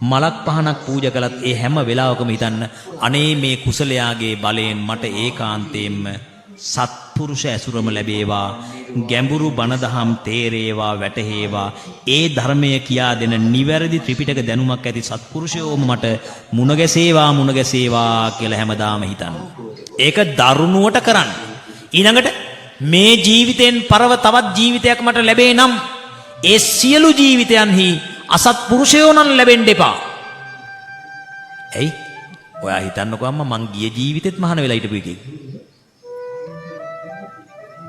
මලක් පහනක් පූජා කළත් ඒ හැම වෙලාවකම හිතන්න අනේ මේ කුසලයාගේ බලයෙන් මට ඒකාන්තයෙන්ම සත්පුරුෂ ඇසුරම ලැබේවා, ගැඹුරු බණ දහම් තේරේවා, වැටහේවා, ඒ ධර්මය කියා දෙන නිවැරදි ත්‍රිපිටක දැනුමක් ඇති සත්පුරුෂයෝම මට මුණ ගැසේවා කියලා හැමදාම හිතන්න. ඒක දරුණුවට කරන්න. ඊළඟට මේ ජීවිතෙන් පරව තවත් ජීවිතයක් මට ලැබේ නම් ඒ සියලු ජීවිතයන්හි අසත්පුරුෂයෝ නම් ලැබෙන්න එපා. ඇයි? ඔයා හිතන්නකෝ අම්මා මං ගිය ජීවිතෙත් මහාන වෙලා හිටපු එකෙක්.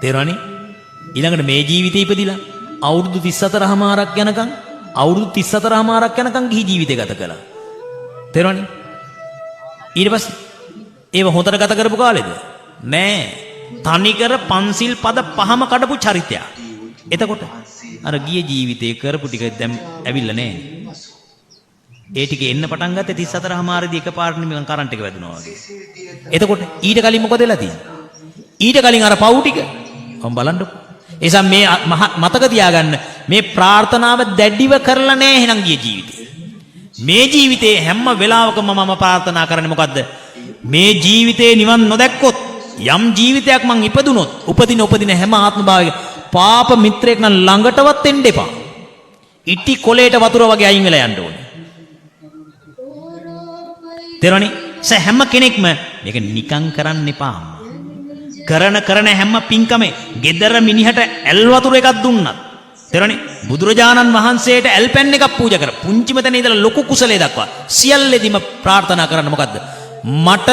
තේරෙනවනේ? ඊළඟට මේ ජීවිතේ ඉපදිලා අවුරුදු 34මාරක් යනකම් ගිහි ජීවිතේ ගත කළා. තේරෙනවනේ? ඊට පස්සේ ඒව හොඳට ගත කරපු කාලෙද? නෑ. තනිකර පන්සිල් පද පහම කඩපු චරිතයක්. එතකොට අර ගිය ජීවිතේ කරපු ටික දැන් ඇවිල්ලා නෑනේ. ඒ ටික එන්න පටන් ගත්තේ 34මාරදී එකපාරට නිකන් කරන්ට් එක වැදුනා වගේ. එතකොට ඊට කලින් මොකද වෙලා තියෙන්නේ? ඊට කලින් අර පව් ටික මම බලන්නකො. එසම් මේ මතක තියාගන්න මේ ප්‍රාර්ථනාව දැඩිව කරලා නෑ එහෙනම් ගිය ජීවිතේ. මේ ජීවිතේ හැම වෙලාවකම මම ප්‍රාර්ථනා කරන්නේ මොකද්ද? මේ ජීවිතේ නිවන් නොදැක්කොත් යම් ජීවිතයක් මං ඉපදුනොත් උපදින හැම ආත්ම භාවයක පාප මිත්‍රයෙක් නම් ළඟටවත් එන්න එපා. ඉටි කොලේට වතුර වගේ අයින් වෙලා යන්න ඕනේ. තේරෙනවනේ? හැම කෙනෙක්ම මේක නිකං කරන්න එපා. කරන හැම පින්කමේ gedara මිනිහට ඇල් වතුර එකක් දුන්නත් තේරෙනවනේ? බුදුරජාණන් වහන්සේට ඇල් පැන් එකක් පූජා කර පුංචිම තැන ඉඳලා ලොකු කුසලයේ දක්වා සියල්ලෙදිම ප්‍රාර්ථනා කරන්න මොකද්ද? මට